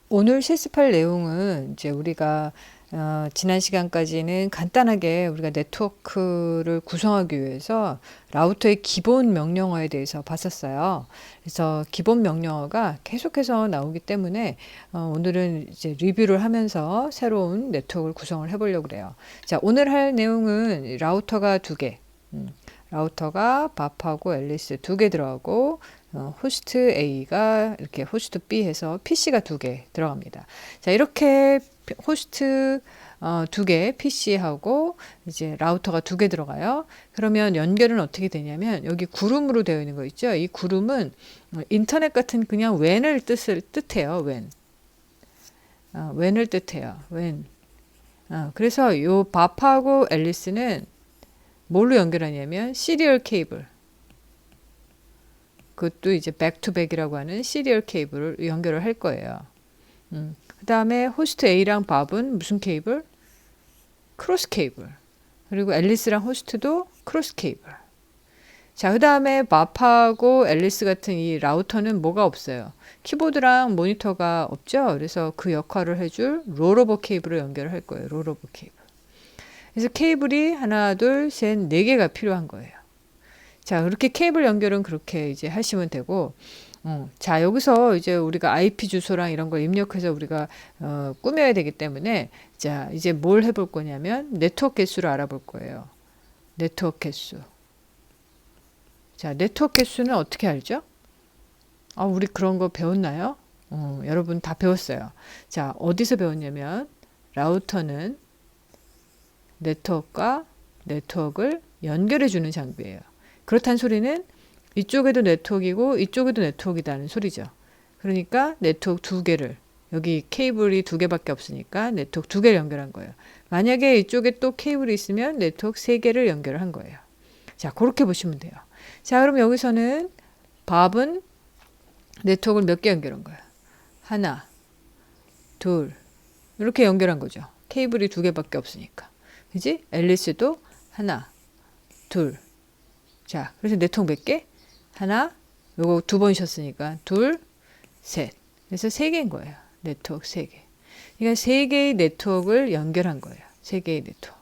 오늘 실습할 내용은 이제 우리가 지난 시간까지는 간단하게 우리가 네트워크를 구성하기 위해서 라우터의 기본 명령어에 대해서 봤었어요. 그래서 기본 명령어가 계속해서 나오기 때문에 오늘은 이제 리뷰를 하면서 새로운 네트워크를 구성을 해보려고 그래요. 자, 오늘 할 내용은 라우터가 두 개. 라우터가 밥하고 앨리스 두 개 들어가고 호스트 A가 이렇게 호스트 B 해서 PC가 두 개 들어갑니다. 자, 이렇게 호스트 두 개 PC하고 이제 라우터가 두 개 들어가요. 그러면 연결은 어떻게 되냐면 여기 구름으로 되어 있는 거 있죠? 이 구름은 인터넷 같은 그냥 웬을 뜻해요. 웬. 웬을 뜻해요. 웬. 그래서 요 밥하고 앨리스는 뭘로 연결하냐면 시리얼 케이블. 그것도 이제 백투백이라고 하는 시리얼 케이블을 연결을 할 거예요. 그 다음에 호스트 A랑 밥은 무슨 케이블? 크로스 케이블. 그리고 앨리스랑 호스트도 크로스 케이블. 자, 그 다음에 밥하고 앨리스 같은 이 라우터는 뭐가 없어요? 키보드랑 모니터가 없죠? 그래서 그 역할을 해줄 롤오버 케이블을 연결할 거예요. 롤오버 케이블. 그래서 케이블이 하나, 둘, 셋, 네 개가 필요한 거예요. 자, 그렇게 케이블 연결은 그렇게 이제 하시면 되고, 자, 여기서 이제 우리가 IP 주소랑 이런 걸 입력해서 우리가 꾸며야 되기 때문에, 자, 이제 뭘 해볼 거냐면, 네트워크 개수를 알아볼 거예요. 네트워크 개수. 자, 네트워크 개수는 어떻게 알죠? 우리 그런 거 배웠나요? 여러분 다 배웠어요. 자, 어디서 배웠냐면, 라우터는 네트워크와 네트워크를 연결해 주는 장비예요. 그렇다는 소리는 이쪽에도 네트워크이고 이쪽에도 네트워크이다는 소리죠. 그러니까 네트워크 두 개를 여기 케이블이 두 개밖에 없으니까 네트워크 두 개를 연결한 거예요. 만약에 이쪽에 또 케이블이 있으면 네트워크 세 개를 연결한 거예요. 자, 그렇게 보시면 돼요. 자, 그럼 여기서는 밥은 네트워크를 몇 개 연결한 거예요? 하나, 둘, 이렇게 연결한 거죠. 케이블이 두 개밖에 없으니까. 그지? 앨리스도 하나, 둘. 자, 그래서 네트워크 몇 개? 하나, 요거 두 번 쉬었으니까 둘, 셋. 그래서 세 개인 거예요. 네트워크 세 개. 그러니까 세 개의 네트워크를 연결한 거예요. 세 개의 네트워크.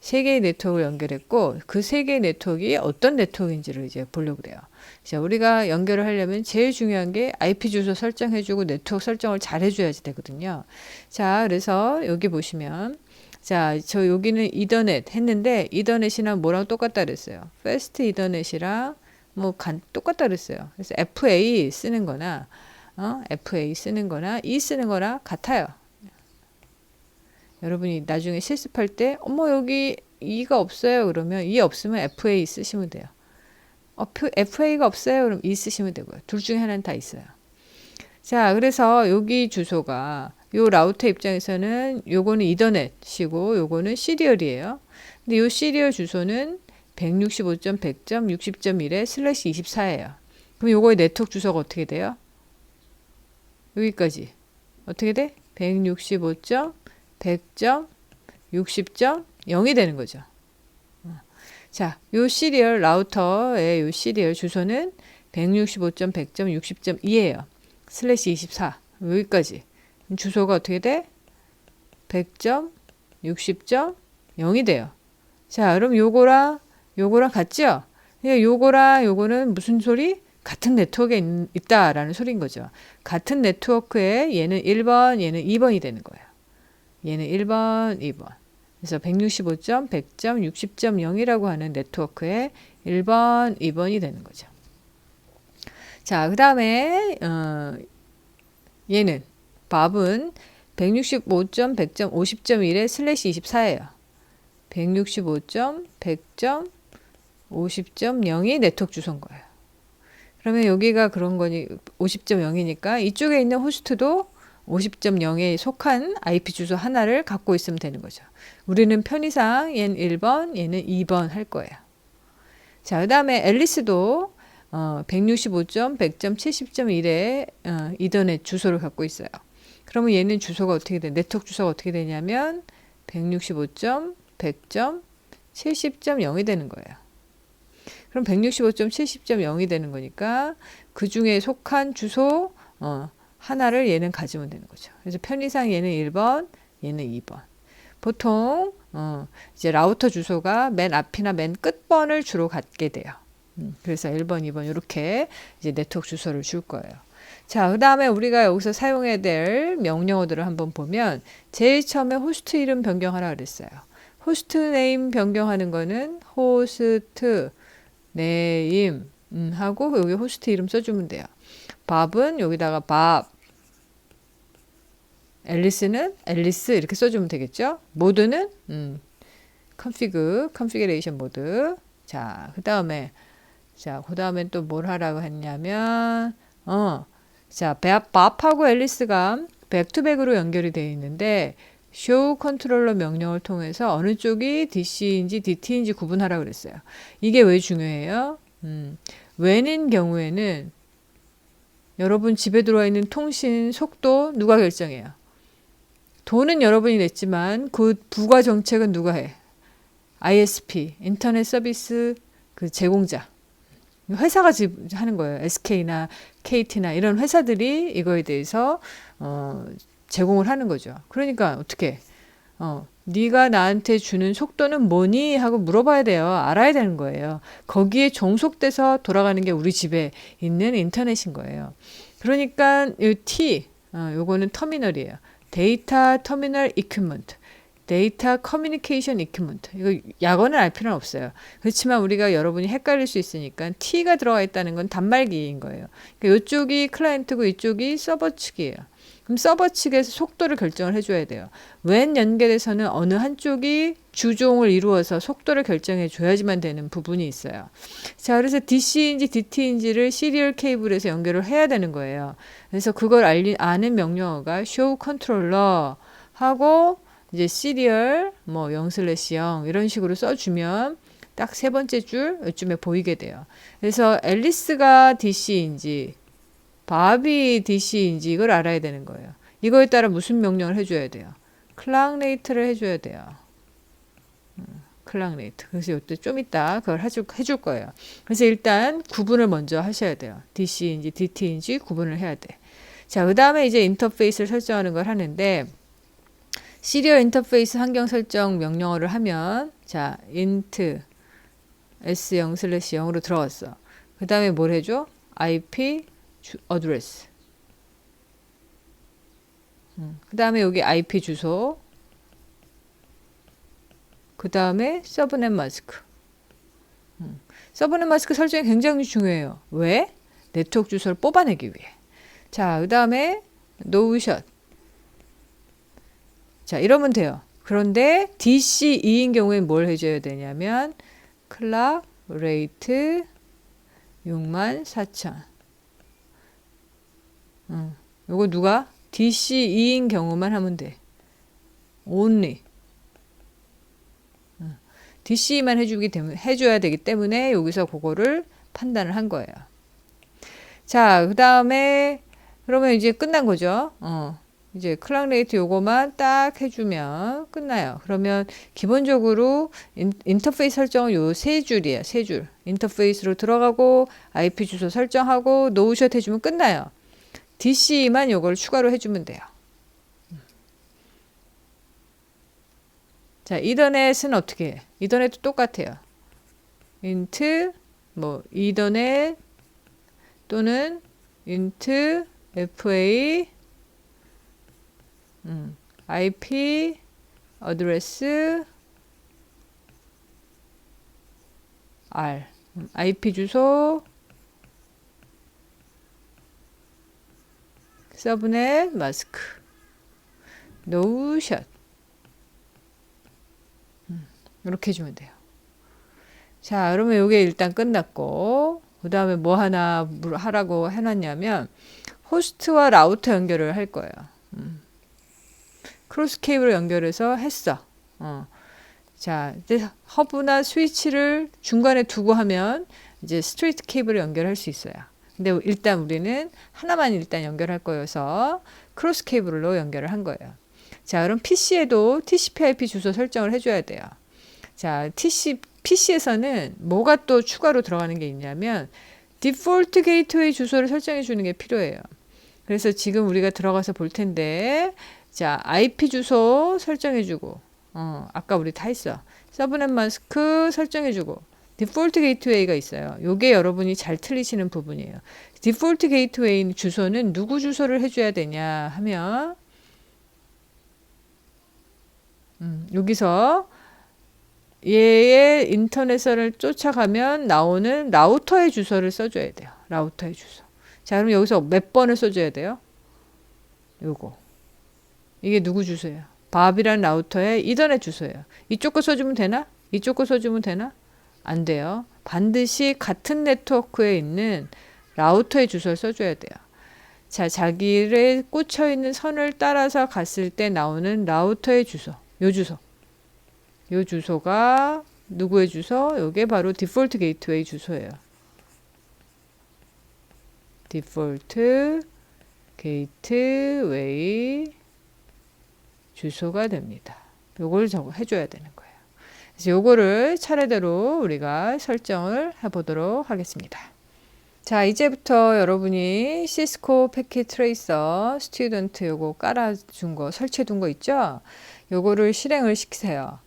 세 개의 네트워크를 연결했고 그 세 개의 네트워크가 어떤 네트워크인지를 이제 보려고 그래요. 자, 우리가 연결을 하려면 제일 중요한 게 IP 주소 설정해주고 네트워크 설정을 잘 해줘야지 되거든요. 자, 그래서 여기 보시면 자, 저 여기는 이더넷 했는데 이더넷이랑 뭐랑 똑같다 그랬어요. 패스트 이더넷이랑 뭐 똑같다 그랬어요. 그래서 FA 쓰는 거나 FA 쓰는 거나 E 쓰는 거나 같아요. 여러분이 나중에 실습할 때 어머 여기 E가 없어요. 그러면 E 없으면 FA 쓰시면 돼요. FA가 없어요. 그럼 E 쓰시면 되고요. 둘 중에 하나는 다 있어요. 자, 그래서 여기 주소가 요 라우터 입장에서는 요거는 이더넷이고 요거는 시리얼이에요. 근데 요 시리얼 주소는 165.100.60.1에 슬래시 24예요. 그럼 요거의 네트워크 주소가 어떻게 돼요? 여기까지. 어떻게 돼? 165.100.60.0이 되는 거죠. 자, 요 시리얼 라우터의 요 시리얼 주소는 165.100.60.2예요. 슬래시 24. 여기까지. 주소가 어떻게 돼? 100.60.0이 돼요. 자, 그럼 요거랑 같죠? 그러니까 요거랑 요거는 무슨 소리? 같은 네트워크에 있다라는 소리인 거죠. 같은 네트워크에 얘는 1번, 얘는 2번이 되는 거예요. 얘는 1번, 2번. 그래서 165.100.60.0이라고 하는 네트워크에 1번, 2번이 되는 거죠. 자, 그 다음에 얘는 밥은 165.100.50.1에 슬래시 24예요. 165.100.50.0이 네트워크 주소인 거예요. 그러면 여기가 그런 거니 50.0이니까 이쪽에 있는 호스트도 50.0에 속한 IP 주소 하나를 갖고 있으면 되는 거죠. 우리는 편의상 얘는 1번, 얘는 2번 할 거예요. 자, 그 다음에 앨리스도 165.100.70.1에 이더넷 주소를 갖고 있어요. 그러면 얘는 주소가 어떻게 돼? 네트워크 주소가 어떻게 되냐면 165.100.70.0이 되는 거예요. 그럼 165.70.0이 되는 거니까 그 중에 속한 주소 하나를 얘는 가지면 되는 거죠. 그래서 편의상 얘는 1번, 얘는 2번. 보통 이제 라우터 주소가 맨 앞이나 맨 끝번을 주로 갖게 돼요. 그래서 1번, 2번 이렇게 이제 네트워크 주소를 줄 거예요. 자, 그 다음에 우리가 여기서 사용해야 될 명령어들을 한번 보면 제일 처음에 호스트 이름 변경하라 그랬어요. 호스트 네임 변경하는 거는 호스트 네임 하고 여기 호스트 이름 써주면 돼요. 밥은 여기다가 밥, 앨리스는 앨리스 이렇게 써주면 되겠죠. 모드는 컨피그레이션 모드. 자, 그 다음에 또 뭘 하라고 했냐면 자, 밥하고 앨리스가 백투백으로 연결이 되어 있는데 show 컨트롤러 명령을 통해서 어느 쪽이 DC인지 DT인지 구분하라 그랬어요. 이게 왜 중요해요? when인 경우에는 여러분 집에 들어와 있는 통신 속도 누가 결정해요? 돈은 여러분이 냈지만 그 부가 정책은 누가 해? ISP, 인터넷 서비스 그 제공자. 회사가 하는 거예요. SK나 KT나 이런 회사들이 이거에 대해서 제공을 하는 거죠. 그러니까 어떻게 네가 나한테 주는 속도는 뭐니? 하고 물어봐야 돼요. 알아야 되는 거예요. 거기에 종속돼서 돌아가는 게 우리 집에 있는 인터넷인 거예요. 그러니까 이 T, 요거는 터미널이에요. 데이터 터미널 이퀴먼트. 데이터 커뮤니케이션 이퀴먼트. 이거 약어는 알 필요는 없어요. 그렇지만 우리가 여러분이 헷갈릴 수 있으니까 T가 들어가 있다는 건 단말기인 거예요. 그러니까 이쪽이 클라이언트고 이쪽이 서버 측이에요. 그럼 서버 측에서 속도를 결정을 해줘야 돼요. when 연결에서는 어느 한쪽이 주종을 이루어서 속도를 결정해 줘야지만 되는 부분이 있어요. 자, 그래서 DC인지 DT인지를 시리얼 케이블에서 연결을 해야 되는 거예요. 그래서 그걸 아는 명령어가 show controller 하고 이제 시리얼 뭐 0/0 이런 식으로 써주면 딱 세 번째 줄 이쯤에 보이게 돼요. 그래서 앨리스가 DC인지 밥이 DC인지 이걸 알아야 되는 거예요. 이거에 따라 무슨 명령을 해줘야 돼요? 클락 레이트를 해줘야 돼요. 클락 레이트. 그래서 이때 좀 이따 그걸 해줄 거예요. 그래서 일단 구분을 먼저 하셔야 돼요. DC인지 DT인지 구분을 해야 돼. 자, 그 다음에 이제 인터페이스를 설정하는 걸 하는데 시리얼 인터페이스 환경 설정 명령어를 하면 자, int s0/0으로 들어갔어. 그 다음에 뭘 해줘? IP 어드레스. 그 다음에 여기 IP 주소. 그 다음에 서브넷 마스크. 서브넷 마스크 설정이 굉장히 중요해요. 왜? 네트워크 주소를 뽑아내기 위해. 자, 그 다음에 노우샷. 자, 이러면 돼요. 그런데 DC2인 경우에 뭘 해줘야 되냐면 클락 레이트 64,000. 요거 누가? DC2인 경우만 하면 돼. only. DC만 해줘야 되기 때문에 여기서 그거를 판단을 한 거예요. 자, 그 다음에 그러면 이제 끝난 거죠. 이제 클락 레이트 요거만 딱 해주면 끝나요. 그러면 기본적으로 인터페이스 설정은 요 세 줄이에요. 세 줄. 인터페이스로 들어가고 IP 주소 설정하고 노우샷 해주면 끝나요. DC만 요걸 추가로 해주면 돼요. 자, 이더넷은 어떻게 해? 이더넷도 똑같아요. int 뭐 이더넷 또는 int fa IP 어드레스 R IP 주소 서브넷 마스크 노우샷 이렇게 해주면 돼요. 자, 그러면 이게 일단 끝났고 그 다음에 뭐 하나 하라고 해놨냐면 호스트와 라우터 연결을 할 거예요. 크로스 케이블을 연결해서 했어. 자, 이제 허브나 스위치를 중간에 두고 하면 이제 스트레이트 케이블을 연결할 수 있어요. 근데 일단 우리는 하나만 일단 연결할 거여서 크로스 케이블로 연결을 한 거예요. 자, 그럼 PC에도 TCP/IP 주소 설정을 해줘야 돼요. 자, PC에서는 뭐가 또 추가로 들어가는 게 있냐면 디폴트 게이트웨이 주소를 설정해 주는 게 필요해요. 그래서 지금 우리가 들어가서 볼 텐데, 자, IP 주소 설정해주고, 아까 우리 다 했어. 서브넷 마스크 설정해주고, 디폴트 게이트웨이가 있어요. 요게 여러분이 잘 틀리시는 부분이에요. 디폴트 게이트웨이 주소는 누구 주소를 해줘야 되냐 하면, 여기서 얘의 인터넷을 쫓아가면 나오는 라우터의 주소를 써줘야 돼요. 라우터의 주소. 자, 그럼 여기서 몇 번을 써줘야 돼요? 요거. 이게 누구 주소예요? 밥이란 라우터의 이더넷 주소예요. 이쪽 거 써주면 되나? 이쪽 거 써주면 되나? 안 돼요. 반드시 같은 네트워크에 있는 라우터의 주소를 써줘야 돼요. 자, 자기를 꽂혀 있는 선을 따라서 갔을 때 나오는 라우터의 주소. 요 주소. 요 주소가 누구의 주소? 요게 바로 디폴트 게이트웨이 주소예요. 디폴트 게이트웨이 주소가 됩니다. 요걸 해줘야 되는 거예요. 그래서 요거를 차례대로 우리가 설정을 해보도록 하겠습니다. 자, 이제부터 여러분이 시스코 패킷 트레이서 스튜던트 요거 깔아준 거, 설치해둔 거 있죠? 요거를 실행을 시키세요.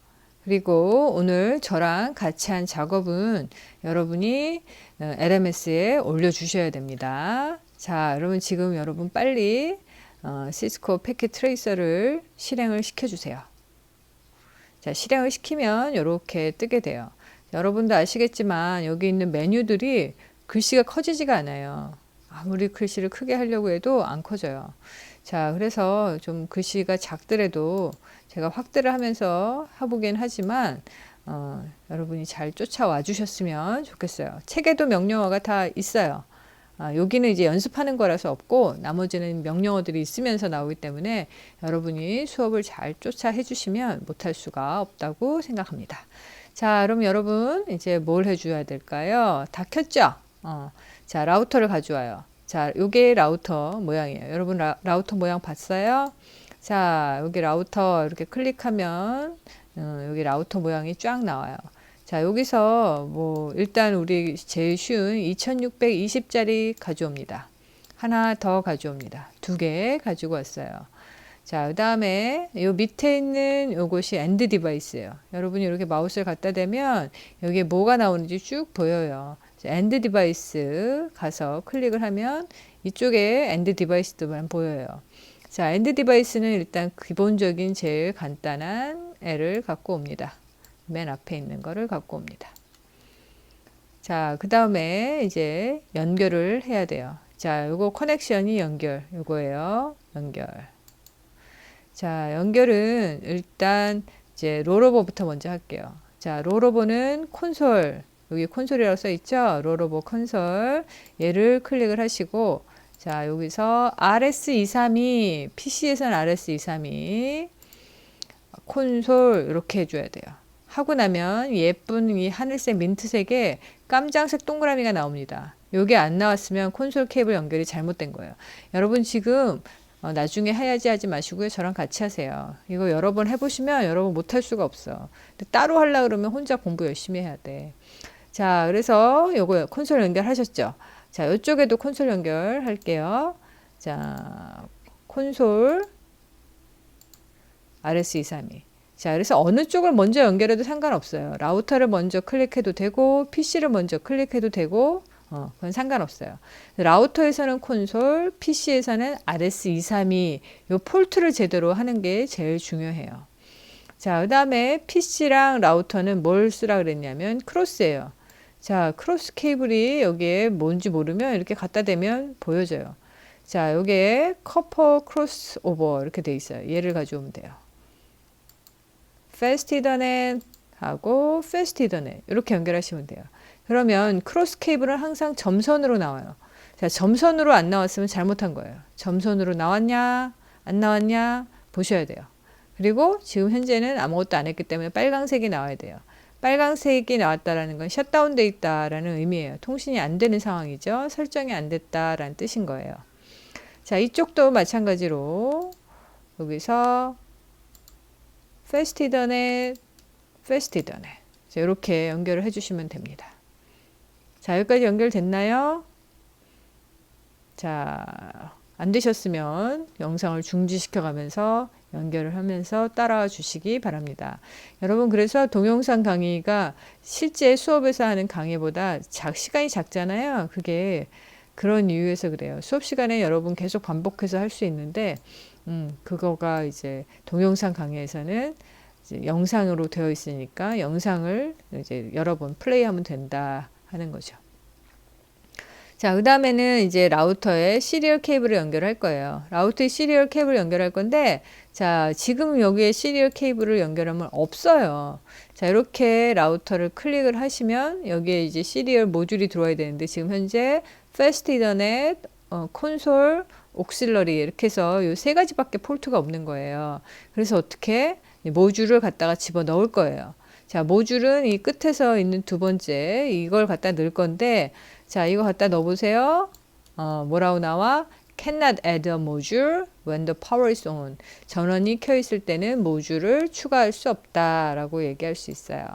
그리고 오늘 저랑 같이 한 작업은 여러분이 LMS에 올려주셔야 됩니다. 자, 여러분 지금 여러분 빨리 시스코 패킷 트레이서를 실행을 시켜주세요. 자, 실행을 시키면 이렇게 뜨게 돼요. 여러분도 아시겠지만 여기 있는 메뉴들이 글씨가 커지지가 않아요. 아무리 글씨를 크게 하려고 해도 안 커져요. 자, 그래서 좀 글씨가 작더라도 제가 확대를 하면서 해보긴 하지만 여러분이 잘 쫓아와 주셨으면 좋겠어요. 책에도 명령어가 다 있어요. 여기는 이제 연습하는 거라서 없고 나머지는 명령어들이 있으면서 나오기 때문에 여러분이 수업을 잘 쫓아 해주시면 못할 수가 없다고 생각합니다. 자, 그럼 여러분 이제 뭘 해줘야 될까요? 다 켰죠? 자, 라우터를 가져와요. 자, 요게 라우터 모양이에요. 여러분 라우터 모양 봤어요? 자, 여기 라우터 이렇게 클릭하면 여기 라우터 모양이 쫙 나와요. 자, 여기서 뭐 일단 우리 제일 쉬운 2620짜리 가져옵니다. 하나 더 가져옵니다. 2개 가지고 왔어요. 자, 그 다음에 요 밑에 있는 요것이 엔드 디바이스예요. 여러분이 이렇게 마우스를 갖다 대면 여기에 뭐가 나오는지 쭉 보여요. 엔드 디바이스 가서 클릭을 하면 이쪽에 엔드 디바이스도만 보여요. 자, 엔드 디바이스는 일단 기본적인 제일 간단한 애를 갖고 옵니다. 맨 앞에 있는 거를 갖고 옵니다. 자, 그 다음에 이제 연결을 해야 돼요. 자, 요거 커넥션이 요거예요. 연결. 자, 연결은 일단 이제 롤오버부터 먼저 할게요. 자, 롤오버는 콘솔, 여기 콘솔이라고 써 있죠? 롤오버 콘솔. 얘를 클릭을 하시고, 자, 여기서 RS232, PC에서는 RS232, 콘솔 이렇게 해줘야 돼요. 하고 나면 예쁜 이 하늘색 민트색에 깜장색 동그라미가 나옵니다. 요게 안 나왔으면 콘솔 케이블 연결이 잘못된 거예요. 여러분 지금 나중에 해야지 하지 마시고요. 저랑 같이 하세요. 이거 여러 번 해보시면 여러분 못할 수가 없어. 근데 따로 하려고 그러면 혼자 공부 열심히 해야 돼. 자, 그래서 요거 콘솔 연결하셨죠? 자, 이쪽에도 콘솔 연결할게요. 자, 콘솔 RS232. 자, 그래서 어느 쪽을 먼저 연결해도 상관없어요. 라우터를 먼저 클릭해도 되고, PC를 먼저 클릭해도 되고, 그건 상관없어요. 라우터에서는 콘솔, PC에서는 RS232, 요 폴트를 제대로 하는 게 제일 중요해요. 자, 그 다음에 PC랑 라우터는 뭘 쓰라 그랬냐면, 크로스예요. 자, 크로스 케이블이 여기에 뭔지 모르면 이렇게 갖다 대면 보여져요. 자, 여기에 커퍼 크로스 오버 이렇게 돼 있어요. 얘를 가져오면 돼요. 패스트 이더넷 하고 패스트 이더넷 이렇게 연결하시면 돼요. 그러면 크로스 케이블은 항상 점선으로 나와요. 자, 점선으로 안 나왔으면 잘못한 거예요. 점선으로 나왔냐 안 나왔냐 보셔야 돼요. 그리고 지금 현재는 아무것도 안 했기 때문에 빨강색이 나와야 돼요. 빨강색이 나왔다라는 건 셧다운돼 있다라는 의미예요. 통신이 안 되는 상황이죠. 설정이 안 됐다라는 뜻인 거예요. 자, 이쪽도 마찬가지로 여기서 패스트 이더넷, 패스트 이더넷. 자, 이렇게 연결을 해주시면 됩니다. 자, 여기까지 연결됐나요? 자, 안 되셨으면 영상을 중지시켜 가면서 연결을 하면서 따라와 주시기 바랍니다. 여러분, 그래서 동영상 강의가 실제 수업에서 하는 강의보다 시간이 작잖아요. 그게 그런 이유에서 그래요. 수업 시간에 여러분 계속 반복해서 할 수 있는데, 그거가 이제 동영상 강의에서는 이제 영상으로 되어 있으니까 영상을 이제 여러 번 플레이하면 된다 하는 거죠. 자, 그 다음에는 이제 라우터에 시리얼 케이블을 연결할 거예요. 라우터에 시리얼 케이블을 연결할 건데, 자, 지금 여기에 시리얼 케이블을 연결하면 없어요. 자, 이렇게 라우터를 클릭을 하시면 여기에 이제 시리얼 모듈이 들어와야 되는데, 지금 현재 패스트 이더넷, 콘솔, 옥실러리 이렇게 해서 이 세 가지밖에 포트가 없는 거예요. 그래서 어떻게 모듈을 갖다가 집어 넣을 거예요. 자, 모듈은 이 끝에서 있는 두 번째 이걸 갖다 넣을 건데, 자, 이거 갖다 넣어보세요. 뭐라고 나와? Cannot add a module when the power is on. 전원이 켜 있을 때는 모듈을 추가할 수 없다라고 얘기할 수 있어요.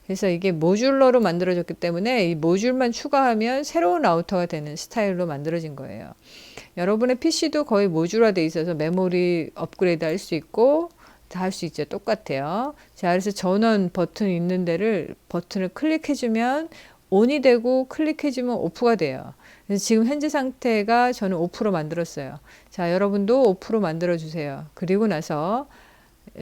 그래서 이게 모듈러로 만들어졌기 때문에 이 모듈만 추가하면 새로운 라우터가 되는 스타일로 만들어진 거예요. 여러분의 PC도 거의 모듈화되어 있어서 메모리 업그레이드 할 수 있고 다 할 수 있죠. 똑같아요. 자, 그래서 전원 버튼 있는 데를 버튼을 클릭해주면 ON이 되고 클릭해주면 OFF가 돼요. 그래서 지금 현재 상태가 저는 OFF로 만들었어요. 자, 여러분도 OFF로 만들어 주세요. 그리고 나서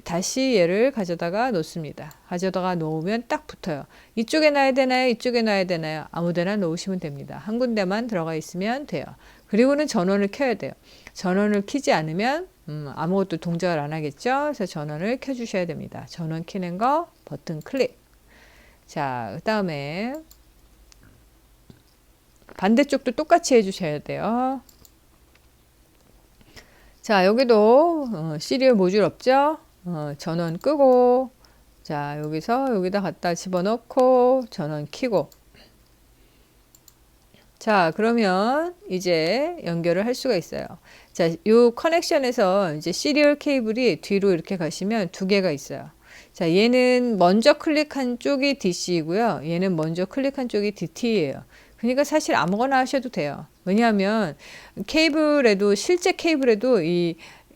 다시 얘를 가져다가 놓습니다. 가져다가 놓으면 딱 붙어요. 이쪽에 놔야 되나요? 이쪽에 놔야 되나요? 아무 데나 놓으시면 됩니다. 한 군데만 들어가 있으면 돼요. 그리고는 전원을 켜야 돼요. 전원을 켜지 않으면 아무것도 동작을 안 하겠죠. 그래서 전원을 켜주셔야 됩니다. 전원 켜는 거 버튼 클릭. 자, 그 다음에 반대쪽도 똑같이 해주셔야 돼요. 자, 여기도 시리얼 모듈 없죠? 전원 끄고, 자, 여기서 여기다 갖다 집어넣고 전원 켜고. 자, 그러면 이제 연결을 할 수가 있어요. 자, 요 커넥션에서 이제 시리얼 케이블이 뒤로 이렇게 가시면 두 개가 있어요. 자, 얘는 먼저 클릭한 쪽이 DC이고요. 얘는 먼저 클릭한 쪽이 DT예요. 그러니까 사실 아무거나 하셔도 돼요. 왜냐하면 케이블에도 실제 케이블에도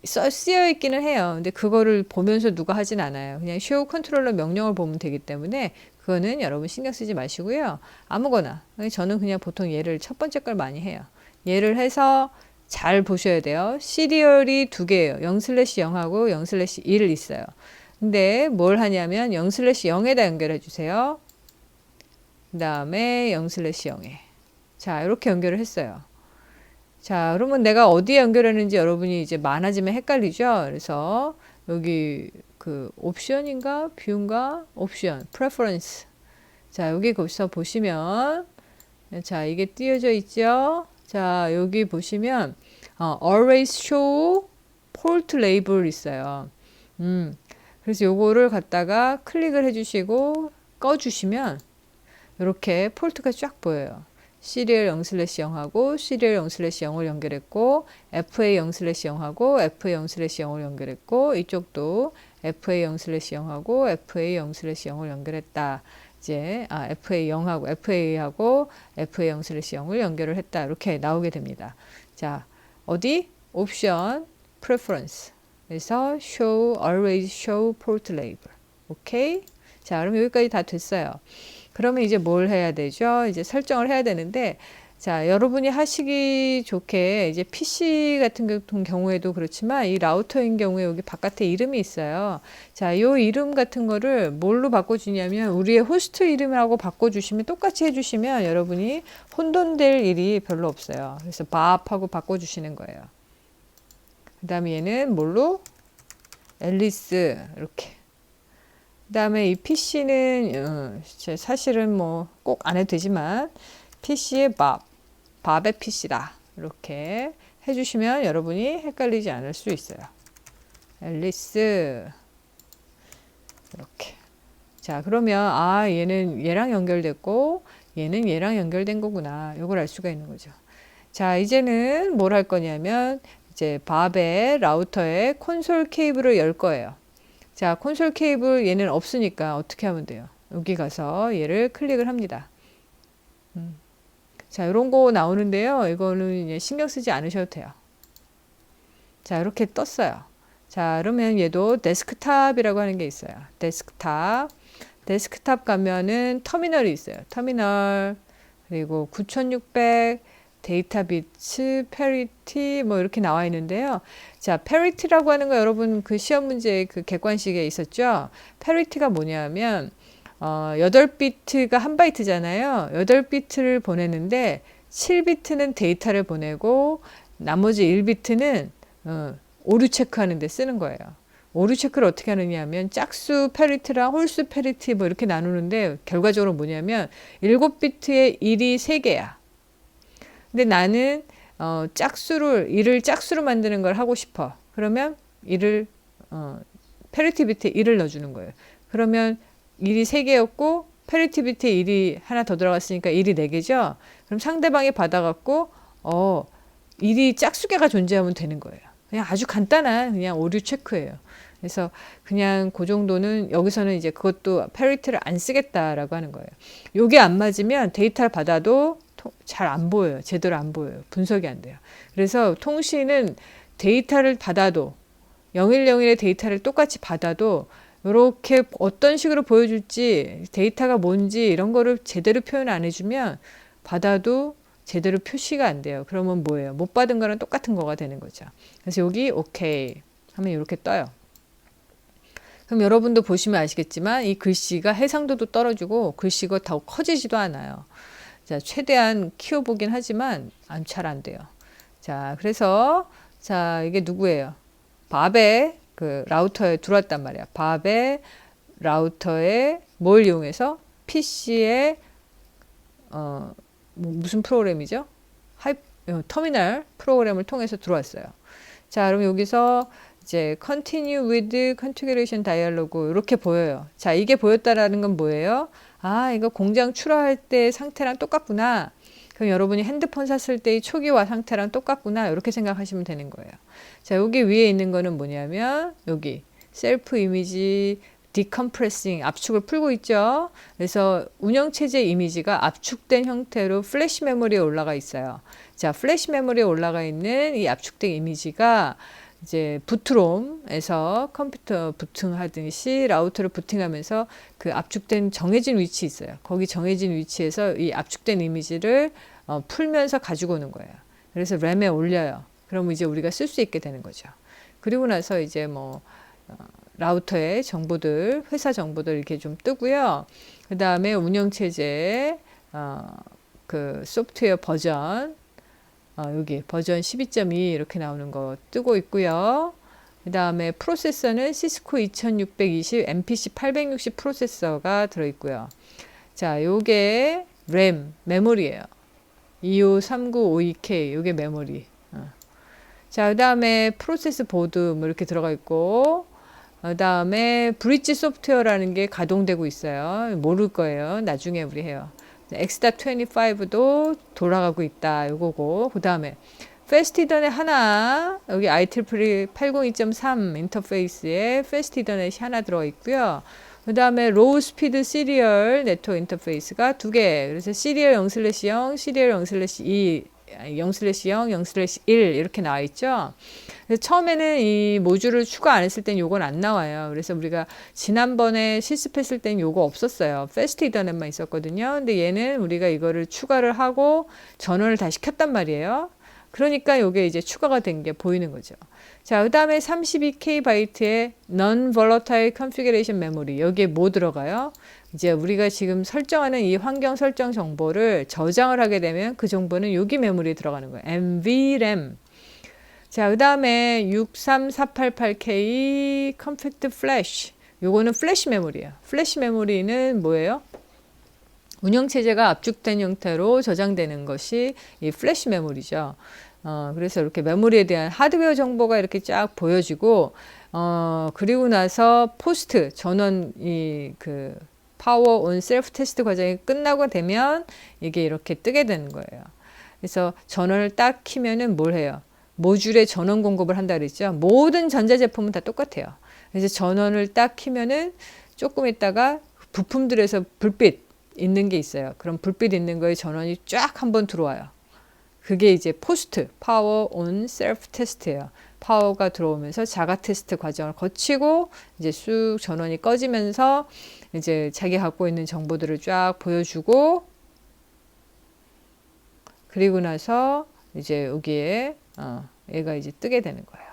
쓰여 있기는 해요. 근데 그거를 보면서 누가 하진 않아요. 그냥 쇼 컨트롤러 명령을 보면 되기 때문에 그거는 여러분 신경 쓰지 마시고요. 아무거나. 저는 그냥 보통 얘를 첫 번째 걸 많이 해요. 얘를 해서 잘 보셔야 돼요. 시리얼이 두 개예요. 0/0하고 0/1 있어요. 근데 뭘 하냐면 0/0에다 연결해 주세요. 그 다음에 0/0에. 자, 이렇게 연결을 했어요. 자, 그러면 내가 어디에 연결했는지 여러분이 이제 많아지면 헷갈리죠? 그래서 여기 그 옵션인가 뷰인가 옵션 프레퍼런스. 자, 여기 거기서 보시면 자, 이게 띄어져 있죠? 자, 여기 보시면 always show port label 있어요. 그래서 요거를 갖다가 클릭을 해주시고 꺼주시면 이렇게 폴트가 쫙 보여요. 시리얼 0/0하고 시리얼 0/0을 연결했고 FA 0/0하고 FA 0/0을 연결했고 이쪽도 FA 0/0하고 FA 0/0을 연결했다. 이제 FA 0하고 FA하고 FA 0/0을 연결을 했다. 이렇게 나오게 됩니다. 자, 어디? 옵션 preference. 그래서 show always show port label. 오케이? 자, 그럼 여기까지 다 됐어요. 그러면 이제 뭘 해야 되죠? 이제 설정을 해야 되는데, 자, 여러분이 하시기 좋게 이제 PC 같은 경우에도 그렇지만 이 라우터인 경우에 여기 바깥에 이름이 있어요. 자, 요 이름 같은 거를 뭘로 바꿔주냐면 우리의 호스트 이름이라고 바꿔주시면 똑같이 해주시면 여러분이 혼돈될 일이 별로 없어요. 그래서 밥하고 바꿔주시는 거예요. 그 다음에 얘는 뭘로? 앨리스 이렇게. 그 다음에 이 PC는 사실은 뭐 꼭 안 해도 되지만 PC의 밥의 PC다 이렇게 해주시면 여러분이 헷갈리지 않을 수 있어요. 앨리스 이렇게. 자, 그러면 얘는 얘랑 연결됐고 얘는 얘랑 연결된 거구나. 이걸 알 수가 있는 거죠. 자, 이제는 뭘 할 거냐면 이제 밥의 라우터에 콘솔 케이블을 열 거예요. 자, 콘솔 케이블 얘는 없으니까 어떻게 하면 돼요? 여기 가서 얘를 클릭을 합니다. 자, 이런 거 나오는데요. 이거는 이제 신경 쓰지 않으셔도 돼요. 자, 이렇게 떴어요. 자, 그러면 얘도 데스크탑이라고 하는 게 있어요. 데스크탑 가면은 터미널이 있어요. 터미널, 그리고 9600, 데이터 비츠, 페리티 뭐 이렇게 나와 있는데요. 자, 페리티라고 하는 거 여러분 그 시험 문제 그 객관식에 있었죠? 페리티가 뭐냐면 8비트가 1바이트잖아요. 8비트를 보내는데 7비트는 데이터를 보내고 나머지 1비트는 오류 체크하는 데 쓰는 거예요. 오류 체크를 어떻게 하느냐 하면 짝수 페리티랑 홀수 페리티 뭐 이렇게 나누는데 결과적으로 뭐냐면 7비트에 1이 3개야. 근데 나는 일을 짝수로 만드는 걸 하고 싶어. 그러면 페리티 비트에 1을 넣어주는 거예요. 그러면 1이 3개였고 페리티 비트에 1이 하나 더 들어갔으니까 1이 4개죠. 그럼 상대방이 받아갖고 1이 짝수개가 존재하면 되는 거예요. 그냥 아주 간단한 그냥 오류 체크예요. 그래서 그냥 그 정도는 여기서는 이제 그것도 페리티를 안 쓰겠다라고 하는 거예요. 요게 안 맞으면 데이터를 받아도 잘 안 보여요. 제대로 안 보여요. 분석이 안 돼요. 그래서 통신은 데이터를 받아도 010의 데이터를 똑같이 받아도 이렇게 어떤 식으로 보여줄지 데이터가 뭔지 이런 거를 제대로 표현 안 해주면 받아도 제대로 표시가 안 돼요. 그러면 뭐예요? 못 받은 거랑 똑같은 거가 되는 거죠. 그래서 여기 오케이 하면 이렇게 떠요. 그럼 여러분도 보시면 아시겠지만 이 글씨가 해상도도 떨어지고 글씨가 더 커지지도 않아요. 자, 최대한 키워보긴 하지만 잘 안 돼요. 자, 그래서 자, 이게 누구예요? 밥에 그 라우터에 들어왔단 말이야. 밥에 라우터에 뭘 이용해서 PC에 무슨 프로그램이죠? 터미널 프로그램을 통해서 들어왔어요. 자, 그럼 여기서 이제 continue with configuration dialog 이렇게 보여요. 자, 이게 보였다라는 건 뭐예요? 아, 이거 공장 출하할 때 상태랑 똑같구나. 그럼 여러분이 핸드폰 샀을 때의 초기화 상태랑 똑같구나. 이렇게 생각하시면 되는 거예요. 자, 여기 위에 있는 거는 뭐냐면 여기 셀프 이미지 디컴프레싱 압축을 풀고 있죠. 그래서 운영체제 이미지가 압축된 형태로 플래시 메모리에 올라가 있어요. 자, 플래시 메모리에 올라가 있는 이 압축된 이미지가 이제 부트롬에서 컴퓨터 부팅하듯이 라우터를 부팅하면서 그 압축된 정해진 위치 있어요. 거기 정해진 위치에서 이 압축된 이미지를 풀면서 가지고 오는 거예요. 그래서 램에 올려요. 그러면 이제 우리가 쓸 수 있게 되는 거죠. 그리고 나서 이제 뭐 라우터의 정보들, 회사 정보들 이렇게 좀 뜨고요. 그 다음에 운영체제, 그 소프트웨어 버전, 여기 버전 12.2 이렇게 나오는 거 뜨고 있고요. 그 다음에 프로세서는 시스코 2620 MPC 860 프로세서가 들어있고요. 자, 요게 램, 메모리예요. 25395EK, 요게 메모리. 자, 그 다음에 프로세스 보드 뭐 이렇게 들어가 있고, 그 다음에 브릿지 소프트웨어라는 게 가동되고 있어요. 모를 거예요. 나중에 우리 해요. X.25도 돌아가고 있다. 요거고. 그 다음에 패스트 이더넷 하나, 여기 IEEE 802.3 인터페이스에 패스트 이더넷이 하나 들어가 있고요. 그 다음에 로우 스피드 시리얼 네트워크 인터페이스가 2개. 그래서 시리얼 0/0, 시리얼 0/2, 0/0, 0/1 이렇게 나와 있죠. 그래서 처음에는 이 모듈을 추가 안 했을 땐 요건 안 나와요. 그래서 우리가 지난번에 실습했을 땐 요거 없었어요. 패스트 이더넷만 있었거든요. 근데 얘는 우리가 이거를 추가를 하고 전원을 다시 켰단 말이에요. 그러니까 요게 이제 추가가 된 게 보이는 거죠. 자, 그 다음에 32K 바이트의 Non-Volatile Configuration Memory. 여기에 뭐 들어가요? 이제 우리가 지금 설정하는 이 환경 설정 정보를 저장을 하게 되면 그 정보는 여기 메모리에 들어가는 거예요. NVRAM. 자, 그 다음에 63488K Compact Flash. 요거는 플래시 메모리예요. 플래시 메모리는 뭐예요? 운영체제가 압축된 형태로 저장되는 것이 이 플래시 메모리죠. 그래서 이렇게 메모리에 대한 하드웨어 정보가 이렇게 쫙 보여지고, 그리고 나서 포스트, 전원, 그, 파워 온 셀프 테스트 과정이 끝나고 되면 이게 이렇게 뜨게 되는 거예요. 그래서 전원을 딱 키면은 뭘 해요? 모듈에 전원 공급을 한다 그랬죠. 모든 전자제품은 다 똑같아요. 그래서 전원을 딱 키면은 조금 있다가 부품들에서 불빛 있는 게 있어요. 그럼 불빛 있는 거에 전원이 쫙 한번 들어와요. 그게 이제 포스트 파워 온 셀프 테스트예요. 파워가 들어오면서 자가 테스트 과정을 거치고 이제 쑥 전원이 꺼지면서 이제 자기 갖고 있는 정보들을 쫙 보여주고, 그리고 나서 이제 여기에 얘가 이제 뜨게 되는 거예요.